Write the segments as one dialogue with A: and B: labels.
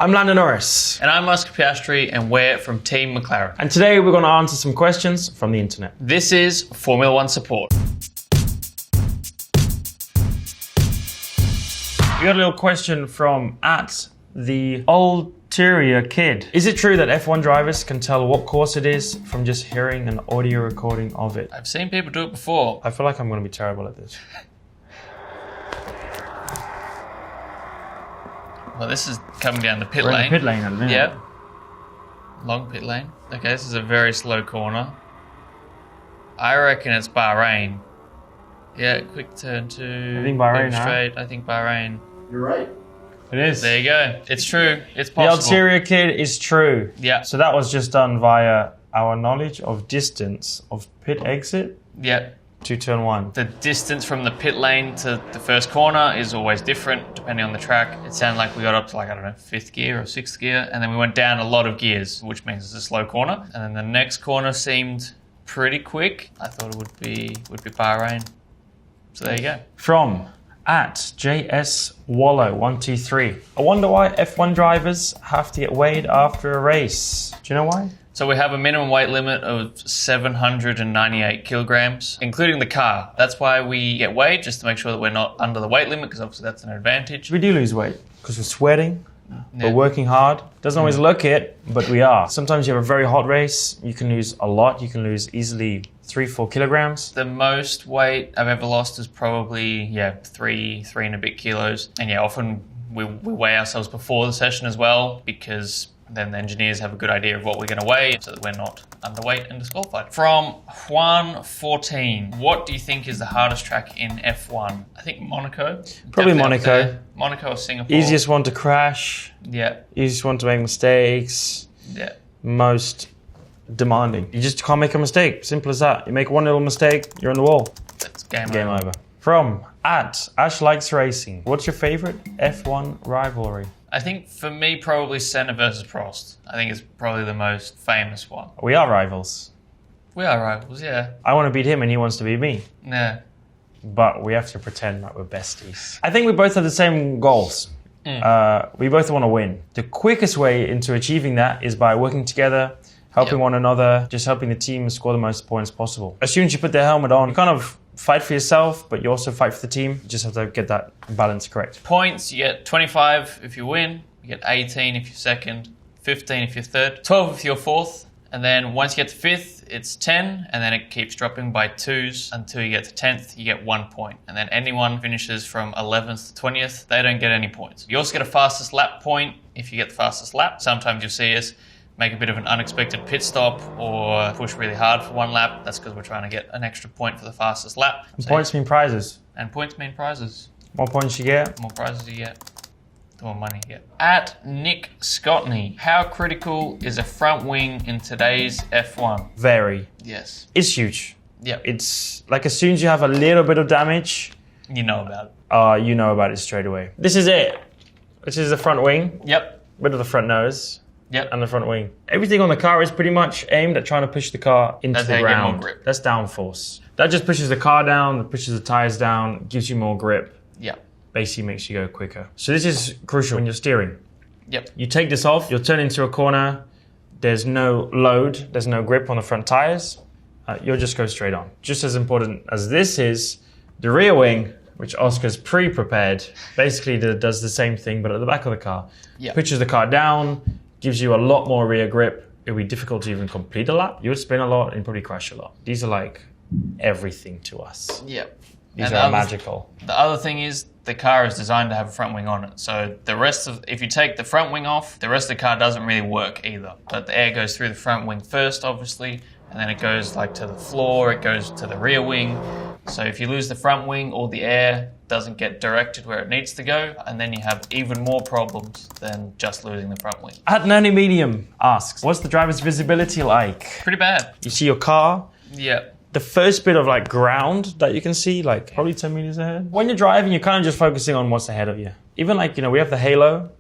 A: I'm Lando Norris.
B: And I'm Oscar Piastri, and we're from Team McLaren.
A: And today we're going to answer some questions from the internet.
B: This is Formula One support.
A: We got a little question from the ulterior kid. Is it true that F1 drivers can tell what course it is from just hearing an audio recording of it?
B: I've seen people do it before.
A: I feel like I'm going to be terrible at this.
B: Well, this is coming down the pit
A: We're
B: lane.
A: in the pit lane at the minute.
B: Yep. Long pit lane. Okay, this is a very slow corner. I reckon it's Bahrain. Yeah, quick turn to...
A: I think Bahrain,
B: straight. I think Bahrain.
C: You're right.
A: It is.
B: There you go. It's true. It's
A: The
B: possible.
A: ulterior kid is true.
B: Yeah.
A: So that was just done via our knowledge of distance of pit exit
B: Yeah.
A: to turn one.
B: The distance from the pit lane to the first corner is always different depending on the track. It sounded like we got up to like, I don't know, 5th gear or 6th gear, and then we went down a lot of gears, which means it's a slow corner. And then the next corner seemed pretty quick. I thought it would be Bahrain. So there you go.
A: From @JSWallow123. I wonder why F1 drivers have to get weighed after a race. Do you know why?
B: So we have a minimum weight limit of 798 kilograms, including the car. That's why we get weighed, just to make sure that we're not under the weight limit, because obviously that's an advantage.
A: We do lose weight because we're sweating.
B: Yeah.
A: We're working hard. Doesn't always look it, but we are. Sometimes you have a very hot race, you can lose a lot. You can lose easily 3-4 kilograms.
B: The most weight I've ever lost is probably, three and a bit kilos. And often we weigh ourselves before the session as well, because then the engineers have a good idea of what we're going to weigh so that we're not underweight and disqualified. From Juan14, what do you think is the hardest track in F1? I think Monaco.
A: Probably
B: Definitely up
A: Monaco.
B: there. Monaco or Singapore.
A: Easiest one to crash.
B: Yeah.
A: Easiest one to make mistakes.
B: Yeah.
A: Most demanding. You just can't make a mistake. Simple as that. You make one little mistake, you're on the wall.
B: That's game
A: over. From @AshLikesRacing. What's your favorite F1 rivalry?
B: I think for me, probably Senna versus Prost. I think it's probably the most famous one.
A: We are rivals.
B: We are rivals, yeah.
A: I want to beat him and he wants to beat me.
B: Yeah.
A: But we have to pretend like we're besties. I think we both have the same goals. We both want to win. The quickest way into achieving that is by working together, helping one another, just helping the team score the most points possible. As soon as you put the helmet on, you kind of fight for yourself, but you also fight for the team. You just have to get that balance correct.
B: Points, you get 25 if you win, you get 18 if you're second, 15 if you're third, 12 if you're fourth, and then once you get to 5th, it's 10, and then it keeps dropping by 2s until you get to 10th, you get 1 point. And then anyone finishes from 11th to 20th, they don't get any points. You also get a fastest lap point if you get the fastest lap. Sometimes you'll see us make a bit of an unexpected pit stop or push really hard for one lap. That's because we're trying to get an extra point for the fastest lap.
A: And points mean prizes.
B: And points mean prizes.
A: More points you get,
B: The more prizes you get, the more money you get. Nick Scottney, how critical is a front wing in today's F1?
A: very.
B: Yes.
A: It's huge.
B: Yep.
A: It's like as soon as you have a little bit of damage,
B: You know about it.
A: you know about it straight away. This is it. This is the front wing,
B: Yep.
A: bit of the front nose,
B: Yep.
A: and the front wing. Everything on the car is pretty much aimed at trying to push the car into
B: That's
A: the
B: how you get more
A: ground.
B: grip.
A: That's downforce. That just pushes the car down, that pushes the tires down, gives you more grip,
B: Yep.
A: basically makes you go quicker. So this is crucial when you're steering.
B: Yep.
A: You take this off, you'll turn into a corner, there's no load, there's no grip on the front tires, you'll just go straight on. Just as important as this is, the rear wing, which Oscar's pre-prepared, basically does the same thing but at the back of the car.
B: Yep.
A: Pushes the car down, gives you a lot more rear grip. It'll be difficult to even complete a lap. You would spin a lot and probably crash a lot. These are like everything to us.
B: Yep.
A: These
B: And
A: are
B: the other-
A: magical.
B: The other thing is the car is designed to have a front wing on it. So if you take the front wing off, the rest of the car doesn't really work either. But the air goes through the front wing first, obviously, and then it goes like to the floor, it goes to the rear wing. So if you lose the front wing, all the air doesn't get directed where it needs to go, and then you have even more problems than just losing the front wing.
A: @NoNeMedium asks, what's the driver's visibility like?
B: Pretty bad.
A: You see your car,
B: Yeah.
A: the first bit of like ground that you can see, like probably 10 meters ahead. When you're driving, you're kind of just focusing on what's ahead of you. Even like, we have the halo,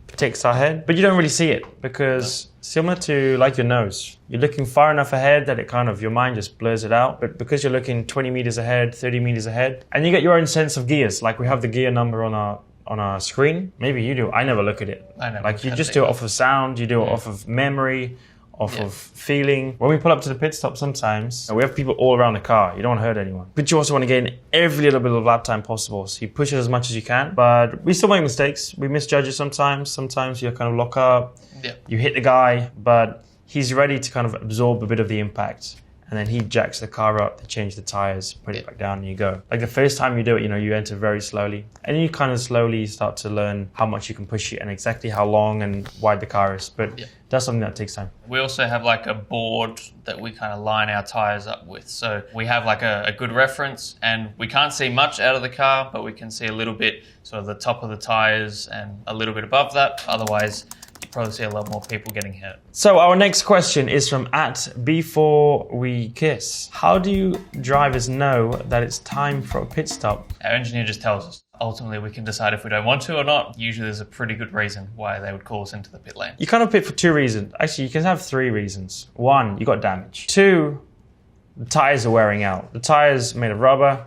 A: protects our head, but you don't really see it because similar to like your nose, you're looking far enough ahead that it kind of, your mind just blurs it out. But because you're looking 20 meters ahead, 30 meters ahead, and you get your own sense of gears, like we have the gear number on on a screen. Maybe you do. I never look at it.
B: I never
A: Like
B: look
A: you
B: at
A: just
B: it
A: do it
B: either.
A: off of sound, you do it off of memory, off of feeling. When we pull up to the pit stop sometimes, we have people all around the car. You don't want to hurt anyone. But you also want to gain every little bit of lap time possible. So you push it as much as you can. But we still make mistakes. We misjudge it sometimes. Sometimes you kind of lock up.
B: Yeah.
A: You hit the guy, but he's ready to kind of absorb a bit of the impact. And then he jacks the car up, they change the tires, put it back down, and you go. Like the first time you do it, you enter very slowly. And you kind of slowly start to learn how much you can push it and exactly how long and wide the car is. But that's something that takes time.
B: We also have like a board that we kind of line our tires up with. So we have like a good reference, and we can't see much out of the car, but we can see a little bit sort of the top of the tires and a little bit above that. Otherwise, you probably see a lot more people getting hit.
A: So our next question is from @BeforeWeKiss. How do you drivers know that it's time for a pit stop?
B: Our engineer just tells us. Ultimately, we can decide if we don't want to or not. Usually there's a pretty good reason why they would call us into the pit lane.
A: You kind of pit for 2 reasons. Actually, you can have 3 reasons. 1, you got damage. 2, the tires are wearing out. The tires made of rubber.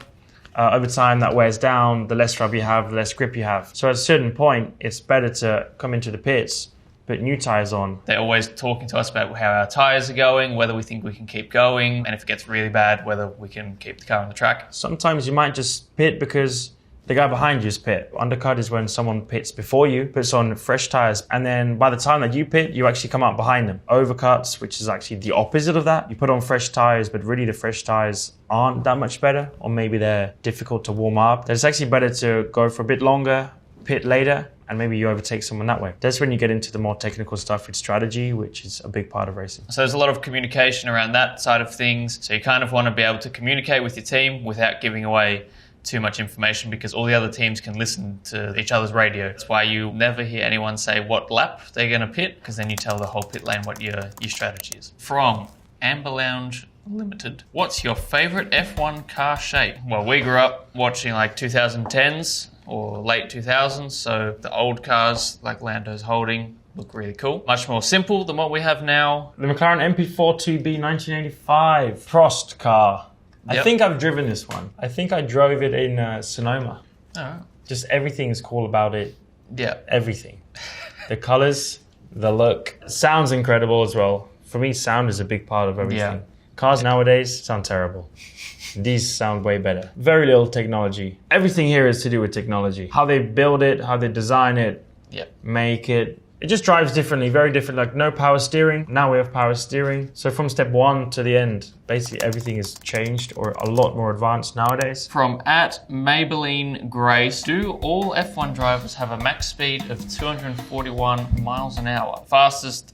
A: Over time, that wears down. The less rubber you have, the less grip you have. So at a certain point, it's better to come into the pits, put new tires on.
B: They're always talking to us about how our tires are going, whether we think we can keep going, and if it gets really bad, whether we can keep the car on the track.
A: Sometimes you might just pit because the guy behind you is pit. Undercut is when someone pits before you, puts on fresh tires, and then by the time that you pit, you actually come out behind them. Overcuts, which is actually the opposite of that. You put on fresh tires, but really the fresh tires aren't that much better, or maybe they're difficult to warm up. Then it's actually better to go for a bit longer, pit later, and maybe you overtake someone that way. That's when you get into the more technical stuff with strategy, which is a big part of racing.
B: So there's a lot of communication around that side of things. So you kind of want to be able to communicate with your team without giving away too much information, because all the other teams can listen to each other's radio. That's why you never hear anyone say what lap they're going to pit, because then you tell the whole pit lane what your strategy is. From Amber Lounge Limited. What's your favorite F1 car shape? Well, we grew up watching like 2010s or late 2000s, so the old cars like Lando's holding look really cool. Much more simple than what we have now.
A: The McLaren MP4 2B 1985 Prost car. I think I've driven this one. I think I drove it in Sonoma.
B: Oh.
A: Just everything's cool about it.
B: Yeah.
A: Everything. The colors, the look. Sounds incredible as well. For me, sound is a big part of everything.
B: Yeah.
A: Cars nowadays sound terrible. These sound way better. Very little technology. Everything here is to do with technology. How they build it, how they design it, make it. It just drives differently, very different. Like no power steering. Now we have power steering. So from step 1 to the end, basically everything is changed or a lot more advanced nowadays.
B: From @Maybelline Grace, do all F1 drivers have a max speed of 241 miles an hour? Fastest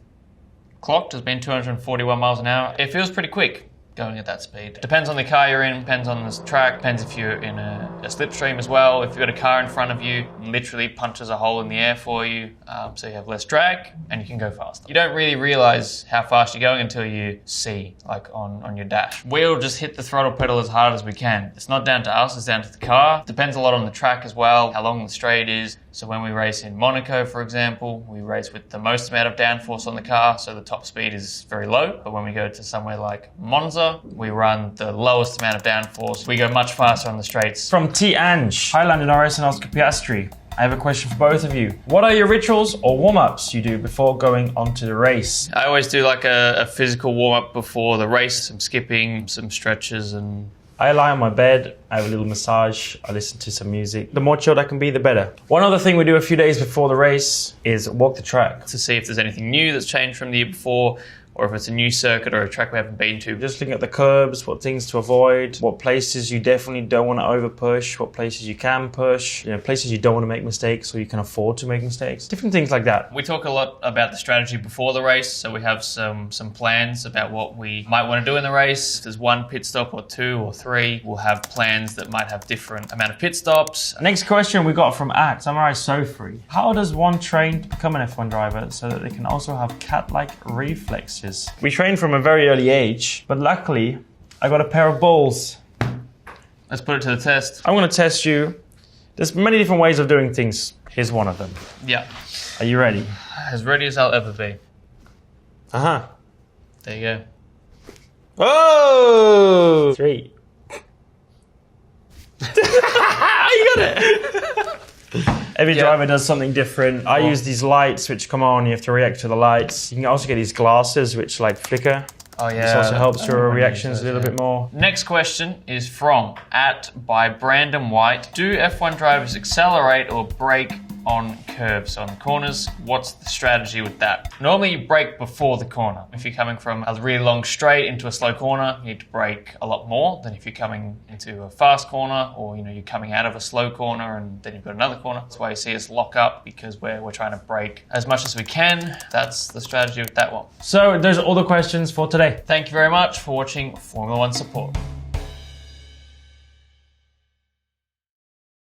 B: clocked has been 241 miles an hour. It feels pretty quick going at that speed. Depends on the car you're in, depends on the track, depends if you're in a slipstream as well. If you've got a car in front of you, it literally punches a hole in the air for you, so you have less drag and you can go faster. You don't really realise how fast you're going until you see, like on your dash. We'll just hit the throttle pedal as hard as we can. It's not down to us, it's down to the car. Depends a lot on the track as well, how long the straight is. So when we race in Monaco, for example, we race with the most amount of downforce on the car, so the top speed is very low. But when we go to somewhere like Monza, we run the lowest amount of downforce. We go much faster on the straights.
A: From T. Ange. Hi Landon RS and Oscar Piastri. I have a question for both of you. What are your rituals or warm-ups you do before going onto the race?
B: I always do like a physical warm-up before the race, some skipping, some stretches, and
A: I lie on my bed, I have a little massage, I listen to some music. The more chilled I can be, the better. One other thing we do a few days before the race is walk the track.
B: to see if there's anything new that's changed from the year before, or if it's a new circuit or a track we haven't been to.
A: Just looking at the curbs, what things to avoid, what places you definitely don't want to over push, what places you can push, places you don't want to make mistakes or you can afford to make mistakes. Different things like that.
B: We talk a lot about the strategy before the race, so we have some plans about what we might want to do in the race. If there's 1 pit stop or 2 or 3, we'll have plans that might have different amount of pit stops.
A: Next question we got from Samurai Sofri. How does one train to become an F1 driver so that they can also have cat-like reflexes? We trained from a very early age, but luckily I got a pair of balls.
B: Let's put it to the test.
A: I'm going to test you. There's many different ways of doing things. Here's one of them.
B: Yeah.
A: Are you ready?
B: As ready as I'll ever be.
A: Uh-huh.
B: There you go.
A: Oh! 3. You got it! Every
B: Yeah.
A: driver does something different. I use these lights which come on, you have to react to the lights. You can also get these glasses which like flicker.
B: Oh yeah.
A: This also helps your
B: Everyone
A: reactions
B: uses
A: a little
B: those,
A: bit more.
B: Next question is from by Brandon White. Do F1 drivers accelerate or brake on curbs, on corners? What's the strategy with that? Normally you brake before the corner. If you're coming from a really long straight into a slow corner, you need to brake a lot more than if you're coming into a fast corner, or you're coming out of a slow corner and then you've got another corner. That's why you see us lock up, because we're trying to brake as much as we can. That's the strategy with that one.
A: So those are all the questions for today.
B: Thank you very much for watching Formula One Support.